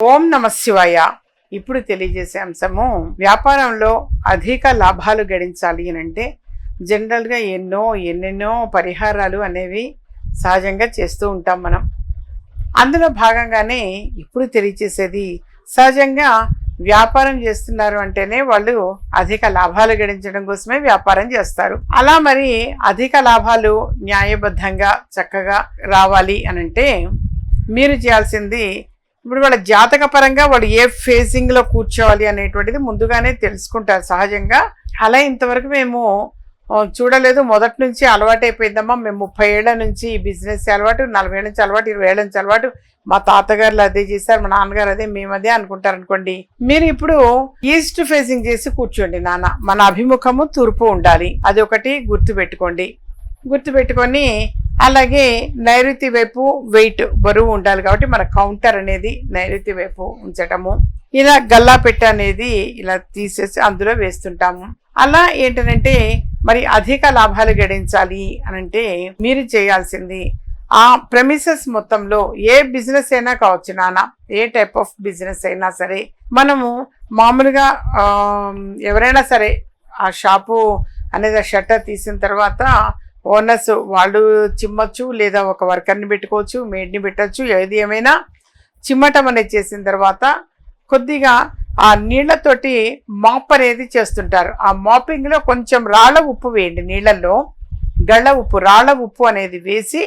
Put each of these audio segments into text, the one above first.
ఓం నమ శివాయ. ఇప్పుడు తెలియజేసే అంశము, వ్యాపారంలో అధిక లాభాలు గడించాలి అంటే జనరల్గా ఎన్నెన్నో పరిహారాలు అనేవి సహజంగా చేస్తూ ఉంటాం మనం. అందులో భాగంగానే ఇప్పుడు తెలియజేసేది, సహజంగా వ్యాపారం చేస్తున్నారు అంటేనే వాళ్ళు అధిక లాభాలు గడించడం కోసమే వ్యాపారం చేస్తారు. అలా మరి అధిక లాభాలు న్యాయబద్ధంగా చక్కగా రావాలి అని అంటే మీరు చేయాల్సింది, ఇప్పుడు వాళ్ళ జాతక పరంగా వాళ్ళు ఏ ఫేజింగ్లో కూర్చోవాలి అనేటువంటిది ముందుగానే తెలుసుకుంటారు సహజంగా. అలా ఇంతవరకు మేము చూడలేదు. మొదటి నుంచి అలవాటైపోయిందమ్మా. మేము 30 ఏళ్ల నుంచి ఈ బిజినెస్ అలవాటు, 40 ఏళ్ళ నుంచి అలవాటు, 20 ఏళ్ళ నుంచి అలవాటు, మా తాతగారులు అదే చేశారు, మా నాన్నగారు అదే, మేము అదే అనుకుంటారు అనుకోండి. మీరు ఇప్పుడు ఈస్ట్ ఫేసింగ్ చేసి కూర్చోండి. మన అభిముఖము తూర్పు ఉండాలి. అది ఒకటి గుర్తుపెట్టుకోండి. గుర్తుపెట్టుకొని అలాగే నైరుతి వైపు వెయిట్ బరువు ఉండాలి కాబట్టి మన కౌంటర్ అనేది నైరుతి వైపు ఉంచటము. ఇలా గల్లా పెట్ట అనేది ఇలా తీసేసి అందులో వేస్తుంటాము. అలా ఏంటంటే మరి అధిక లాభాలు గడించాలి అనంటే మీరు చేయాల్సింది, ఆ ప్రెమిసెస్ మొత్తంలో ఏ బిజినెస్ అయినా కావచ్చు ఏ టైప్ ఆఫ్ బిజినెస్ అయినా సరే, మనము మామూలుగా ఎవరైనా సరే ఆ షాపు అనేది ఆ షట్టర్ తీసిన తర్వాత ఓనర్స్ వాళ్ళు చిమ్మచ్చు, లేదా ఒక వర్కర్ని పెట్టుకోవచ్చు, మేడ్ని పెట్టచ్చు. ఏది ఏమైనా చిమ్మటం అనేది చేసిన తర్వాత కొద్దిగా ఆ నీళ్లతోటి మాప్ అనేది చేస్తుంటారు. ఆ మాపింగ్లో కొంచెం రాళ్ళ ఉప్పు వేయండి. నీళ్ళల్లో రాళ్ళ ఉప్పు అనేది వేసి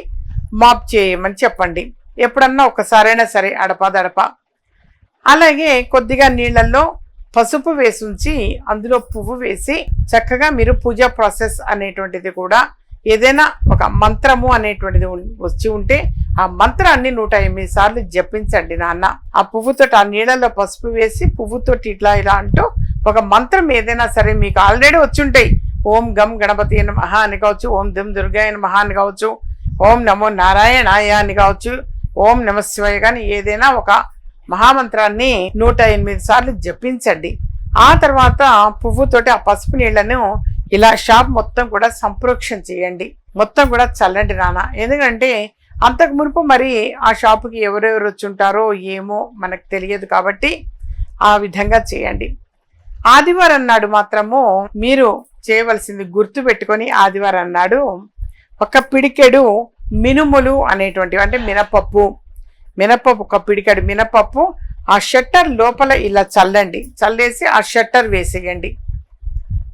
మాప్ చేయమని చెప్పండి. ఎప్పుడన్నా ఒకసారైనా సరే అడపదడప. అలాగే కొద్దిగా నీళ్ళల్లో పసుపు వేసి ఉంచి అందులో పువ్వు వేసి చక్కగా మీరు పూజా ప్రాసెస్ అనేటువంటిది కూడా, ఏదైనా ఒక మంత్రము అనేటువంటిది వచ్చి ఉంటే ఆ మంత్రాన్ని 108 సార్లు జపించండి ఆ పువ్వుతోటి, ఆ నీళ్ళలో పసుపు వేసి పువ్వుతోటి ఇలా అంటూ ఒక మంత్రం ఏదైనా సరే మీకు ఆల్రెడీ వచ్చి ఉంటాయి. ఓం గం గణపతి నమః అని కావచ్చు, ఓం దుం దుర్గాయ నమః అని కావచ్చు, ఓం నమో నారాయణాయ అని కావచ్చు, ఓం నమ శివాయ, కానీ ఏదైనా ఒక మహామంత్రాన్ని 108 సార్లు జపించండి. ఆ తర్వాత పువ్వుతోటి ఆ పసుపు నీళ్లను ఇలా షాప్ మొత్తం కూడా సంప్రోక్షణ చేయండి. మొత్తం కూడా చల్లండి ఎందుకంటే అంతకు మునుపు మరి ఆ షాపుకి ఎవరెవరు వచ్చి ఉంటారో ఏమో మనకు తెలియదు కాబట్టి ఆ విధంగా చేయండి. ఆదివారం నాడు మాత్రము మీరు చేయవలసింది గుర్తు పెట్టుకొని, ఆదివారం నాడు ఒక పిడికెడు మినుములు అనేటువంటివి, అంటే మినపప్పు ఒక పిడికెడు మినపప్పు ఆ షట్టర్ లోపల ఇలా చల్లండి. చల్లేసి ఆ షట్టర్ వేసేయండి.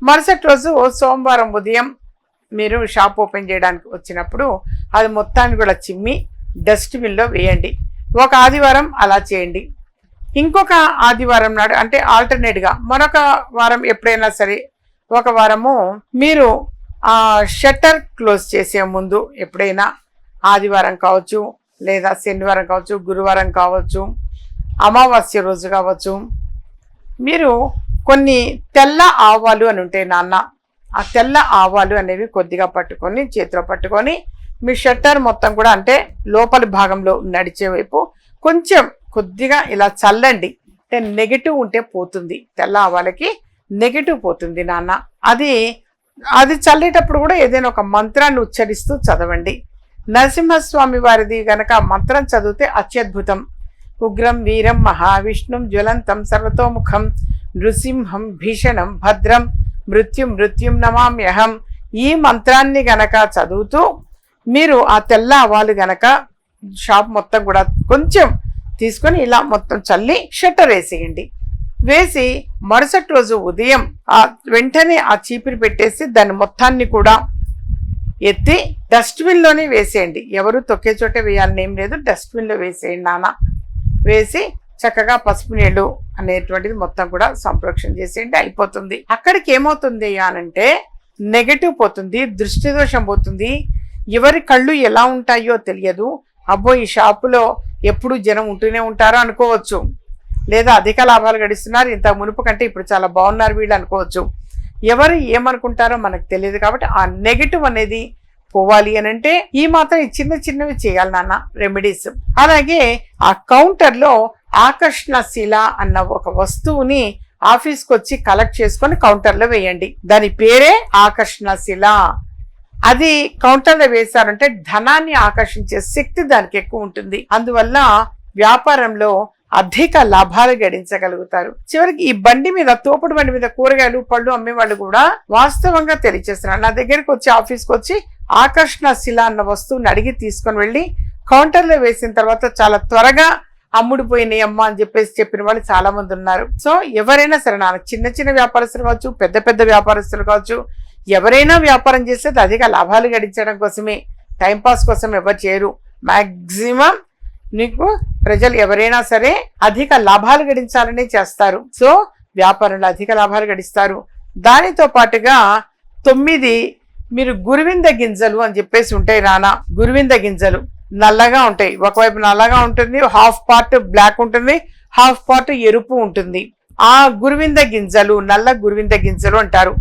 మరుసటి రోజు సోమవారం ఉదయం మీరు షాప్ ఓపెన్ చేయడానికి వచ్చినప్పుడు అది మొత్తాన్ని కూడా చిమ్మి డస్ట్బిన్లో వేయండి. ఒక ఆదివారం అలా చేయండి. ఇంకొక ఆదివారం నాడు, అంటే ఆల్టర్నేట్గా మరొక వారం ఎప్పుడైనా సరే, ఒక వారము మీరు ఆ షట్టర్ క్లోజ్ చేసే ముందు ఎప్పుడైనా ఆదివారం కావచ్చు, లేదా శనివారం కావచ్చు, గురువారం కావచ్చు, అమావాస్య రోజు కావచ్చు, మీరు కొన్ని తెల్ల ఆవాలు అని ఉంటాయి ఆ తెల్ల ఆవాలు అనేవి కొద్దిగా పట్టుకొని చేతిలో పట్టుకొని మీ షట్టర్ మొత్తం కూడా, అంటే లోపలి భాగంలో నడిచే వైపు కొంచెం కొద్దిగా ఇలా చల్లండి. అంటే నెగిటివ్ ఉంటే పోతుంది, తెల్ల ఆవాలకి నెగిటివ్ పోతుంది అది చల్లేటప్పుడు కూడా ఏదైనా ఒక మంత్రాన్ని ఉచ్చరిస్తూ చదవండి. నరసింహస్వామి వారిది గనక మంత్రం చదివితే అత్యద్భుతం. ఉగ్రం వీరం మహావిష్ణుం జ్వలంతం సర్వతోముఖం నృసింహం భీషణం భద్రం మృత్యుం నమామ్యహం. ఈ మంత్రాన్ని గనక చదువుతూ మీరు ఆ తెల్ల ఆవాలు గనక షాప్ మొత్తం కూడా కొంచెం తీసుకొని ఇలా మొత్తం చల్లి షట్టర్ వేసేయండి. వేసి మరుసటి రోజు ఉదయం వెంటనే ఆ చీపిరి పెట్టేసి దాన్ని మొత్తాన్ని కూడా ఎత్తి డస్ట్బిన్లోనే వేసేయండి. ఎవరు తొక్కే చోటే వేయాలని ఏం లేదు, డస్ట్బిన్లో వేసేయండి వేసి చక్కగా పసుపు నీళ్ళు అనేటువంటిది మొత్తం కూడా సంప్రోక్షణ చేసేయండి. అయిపోతుంది. అక్కడికి ఏమవుతుంది అనంటే నెగటివ్ పోతుంది, దృష్టి దోషం పోతుంది. ఎవరి కళ్ళు ఎలా ఉంటాయో తెలియదు. అబ్బో ఈ షాపులో ఎప్పుడు జనం ఉంటూనే ఉంటారో అనుకోవచ్చు, లేదా అధిక లాభాలు గడిస్తున్నారు, ఇంత మునుపు కంటే ఇప్పుడు చాలా బాగున్నారు వీళ్ళు అనుకోవచ్చు. ఎవరు ఏమనుకుంటారో మనకు తెలియదు. కాబట్టి ఆ నెగటివ్ అనేది పోవాలి అని అంటే ఈ మాత్రం చిన్నవి చేయాలి రెమెడీస్. అలాగే ఆ కౌంటర్లో ఆకర్షణశీల అన్న ఒక వస్తువుని ఆఫీస్కి వచ్చి కలెక్ట్ చేసుకొని కౌంటర్లో వేయండి. దాని పేరే ఆకర్షణశీల. అది కౌంటర్లో వేశారంటే ధనాన్ని ఆకర్షించే శక్తి దానికి ఎక్కువ ఉంటుంది. అందువల్ల వ్యాపారంలో అధిక లాభాలు గడించగలుగుతారు. చివరికి ఈ బండి మీద, తోపుడు బండి మీద కూరగాయలు పళ్ళు అమ్మే వాళ్ళు కూడా వాస్తవంగా తెలియజేస్తున్నారు. నా దగ్గరికి వచ్చి, ఆఫీస్కి వచ్చి ఆకర్షణ శిల అన్న వస్తువుని అడిగి తీసుకొని వెళ్ళి కౌంటర్లో వేసిన తర్వాత చాలా త్వరగా అమ్ముడిపోయినాయి అమ్మ అని చెప్పిన వాళ్ళు చాలా మంది ఉన్నారు. సో ఎవరైనా సరే, నా చిన్న చిన్న వ్యాపారస్తులు కావచ్చు, పెద్ద పెద్ద వ్యాపారస్తులు కావచ్చు, ఎవరైనా వ్యాపారం చేసేది అధిక లాభాలు గడించడం కోసమే, టైంపాస్ కోసం ఎవరు చేయరు. మాక్సిమం నీకు ప్రజలు ఎవరైనా సరే అధిక లాభాలు గడించాలని చేస్తారు. సో వ్యాపారంలో అధిక లాభాలు గడిస్తారు. దానితో పాటుగా 9 మీరు గురువింద గింజలు అని చెప్పేసి ఉంటాయి నాన్న. గురువింద గింజలు నల్లగా ఉంటాయి, ఒకవైపు నల్లగా ఉంటుంది, హాఫ్ పార్ట్ బ్లాక్ ఉంటుంది, హాఫ్ పార్ట్ ఎరుపు ఉంటుంది. ఆ గురువింద గింజలు నల్ల గురువింద గింజలు అంటారు.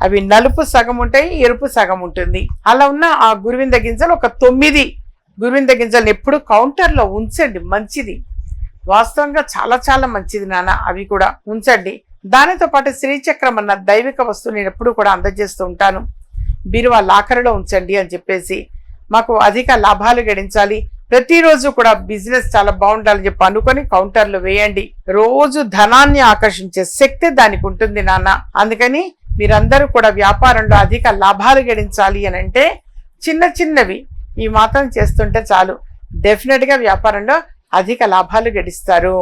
అవి నలుపు సగం ఉంటాయి, ఎరుపు సగం ఉంటుంది. అలా ఉన్న ఆ గురువింద గింజలు ఒక 9 గురువింద గింజలను ఎప్పుడు కౌంటర్లో ఉంచండి. మంచిది, వాస్తవంగా చాలా చాలా మంచిది నాన్న. అవి కూడా ఉంచండి. దానితో పాటు శ్రీచక్రం అన్న దైవిక వస్తువు నేను ఎప్పుడు కూడా అందజేస్తూ ఉంటాను. బీరువా లాకర్లో ఉంచండి అని చెప్పేసి. మాకు అధిక లాభాలు గడించాలి, ప్రతిరోజు కూడా బిజినెస్ చాలా బాగుండాలని చెప్పి అనుకొని కౌంటర్లు వేయండి. రోజు ధనాన్ని ఆకర్షించే శక్తి దానికి ఉంటుంది నాన్న. అందుకని మీరందరూ కూడా వ్యాపారంలో అధిక లాభాలు గడించాలి అని అంటే చిన్న చిన్నవి ఈ మాత్రం చేస్తుంటే చాలు, డెఫినెట్గా వ్యాపారంలో అధిక లాభాలు గడిస్తారు.